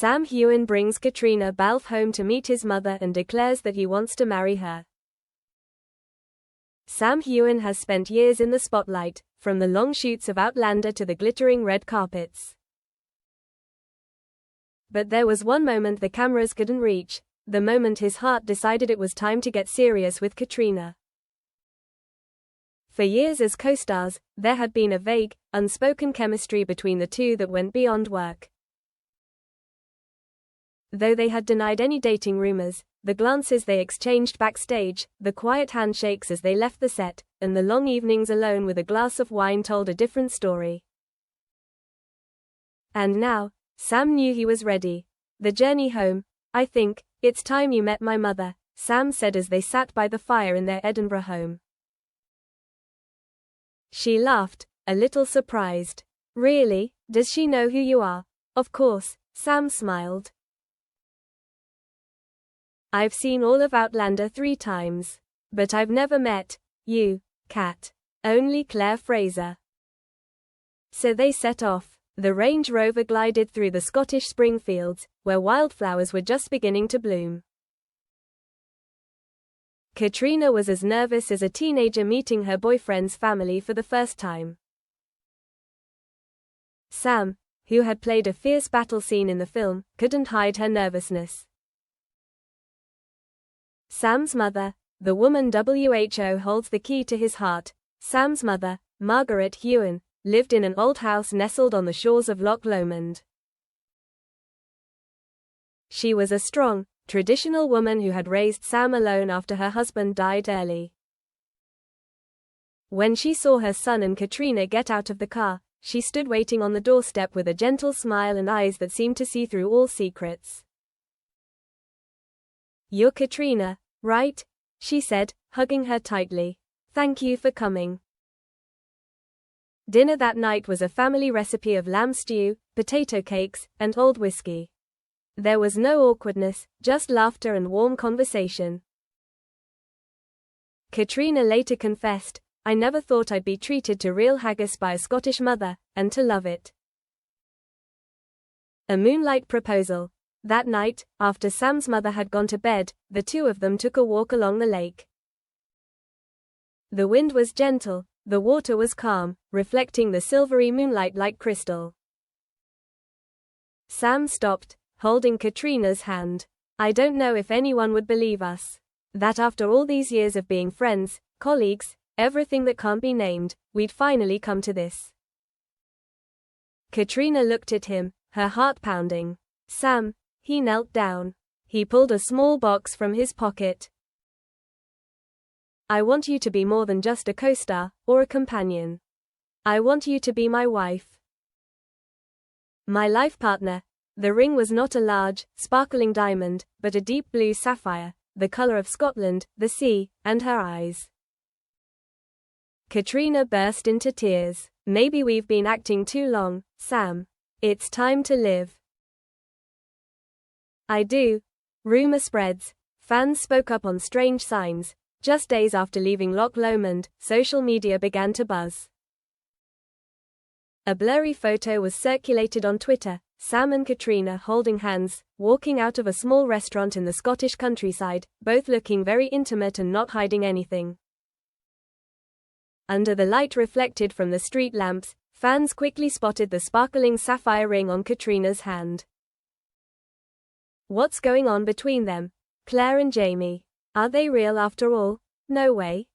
Sam Heughan brings Caitriona Balfe home to meet his mother and declares that he wants to marry her. Sam Heughan has spent years in the spotlight, from the long shoots of Outlander to the glittering red carpets. But there was one moment the cameras couldn't reach, the moment his heart decided it was time to get serious with Caitriona. For years as co-stars, there had been a vague, unspoken chemistry between the two that went beyond work. Though they had denied any dating rumors, the glances they exchanged backstage, the quiet handshakes as they left the set, and the long evenings alone with a glass of wine told a different story. And now, Sam knew he was ready. The journey home. "I think it's time you met my mother," Sam said as they sat by the fire in their Edinburgh home. She laughed, a little surprised. "Really? Does she know who you are?" "Of course," Sam smiled. "I've seen all of Outlander 3 times. But I've never met you, Cat. Only Claire Fraser." So they set off. The Range Rover glided through the Scottish spring fields, where wildflowers were just beginning to bloom. Caitriona was as nervous as a teenager meeting her boyfriend's family for the first time. Sam, who had played a fierce battle scene in the film, couldn't hide her nervousness. Sam's mother, the woman WHO holds the key to his heart. Sam's mother, Margaret Heughan, lived in an old house nestled on the shores of Loch Lomond. She was a strong, traditional woman who had raised Sam alone after her husband died early. When she saw her son and Caitriona get out of the car, she stood waiting on the doorstep with a gentle smile and eyes that seemed to see through all secrets. "You're Caitriona, right?" she said, hugging her tightly. "Thank you for coming." Dinner that night was a family recipe of lamb stew, potato cakes, and old whiskey. There was no awkwardness, just laughter and warm conversation. Caitriona later confessed, "I never thought I'd be treated to real haggis by a Scottish mother, and to love it." A moonlight proposal. That night, after Sam's mother had gone to bed, the two of them took a walk along the lake. The wind was gentle, the water was calm, reflecting the silvery moonlight like crystal. Sam stopped, holding Caitriona's hand. "I don't know if anyone would believe us. That after all these years of being friends, colleagues, everything that can't be named, we'd finally come to this." Caitriona looked at him, her heart pounding. "Sam." He knelt down. He pulled a small box from his pocket. "I want you to be more than just a co-star, or a companion. I want you to be my wife. My life partner." The ring was not a large, sparkling diamond, but a deep blue sapphire, the color of Scotland, the sea, and her eyes. Caitriona burst into tears. "Maybe we've been acting too long, Sam. It's time to live." "I do." Rumor spreads. Fans spoke up on strange signs. Just days after leaving Loch Lomond, social media began to buzz. A blurry photo was circulated on Twitter, Sam and Caitriona holding hands, walking out of a small restaurant in the Scottish countryside, both looking very intimate and not hiding anything. Under the light reflected from the street lamps, fans quickly spotted the sparkling sapphire ring on Caitriona's hand. What's going on between them? Claire and Jamie. Are they real after all? No way.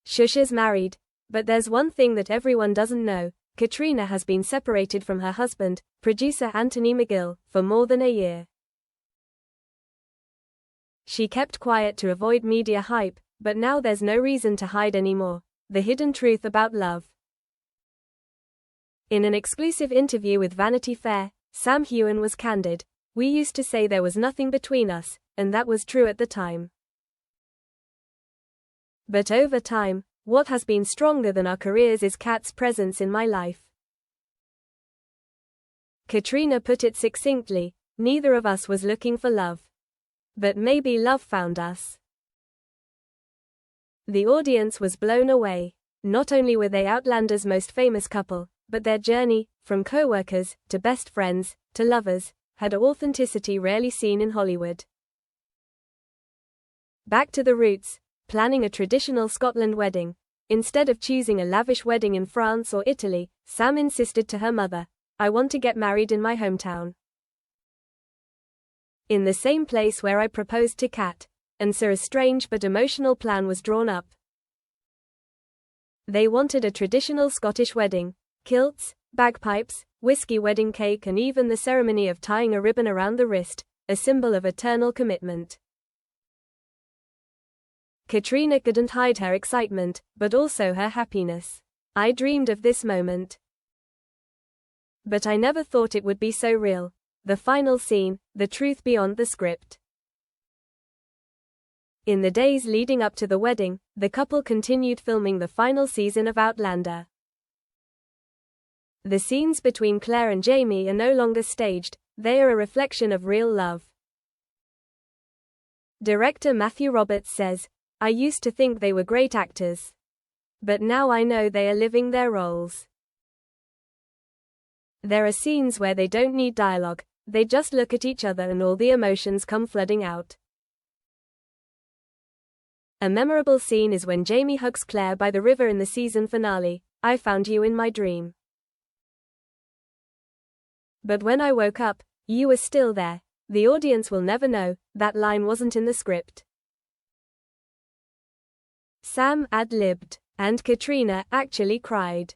Shusha's married. But there's one thing that everyone doesn't know. Caitriona has been separated from her husband, producer Anthony McGill, for more than a year. She kept quiet to avoid media hype, but now there's no reason to hide anymore. The hidden truth about love. In an exclusive interview with Vanity Fair, Sam Heughan was candid. "We used to say there was nothing between us, and that was true at the time. But over time, what has been stronger than our careers is Kat's presence in my life." Caitriona put it succinctly, "Neither of us was looking for love. But maybe love found us." The audience was blown away. Not only were they Outlander's most famous couple, but their journey, from co-workers, to best friends, to lovers, had authenticity rarely seen in Hollywood. Back to the roots, planning a traditional Scotland wedding. Instead of choosing a lavish wedding in France or Italy, Sam insisted to her mother, "I want to get married in my hometown. In the same place where I proposed to Kat." And so a strange but emotional plan was drawn up. They wanted a traditional Scottish wedding. Kilts, bagpipes, whiskey wedding cake, and even the ceremony of tying a ribbon around the wrist, a symbol of eternal commitment. Caitriona couldn't hide her excitement, but also her happiness. "I dreamed of this moment. But I never thought it would be so real." The final scene, the truth beyond the script. In the days leading up to the wedding, the couple continued filming the final season of Outlander. The scenes between Claire and Jamie are no longer staged, they are a reflection of real love. Director Matthew Roberts says, "I used to think they were great actors. But now I know they are living their roles. There are scenes where they don't need dialogue, they just look at each other and all the emotions come flooding out." A memorable scene is when Jamie hugs Claire by the river in the season finale, "I found you in my dream. But when I woke up, you were still there." The audience will never know, that line wasn't in the script. Sam ad-libbed, and Caitriona actually cried.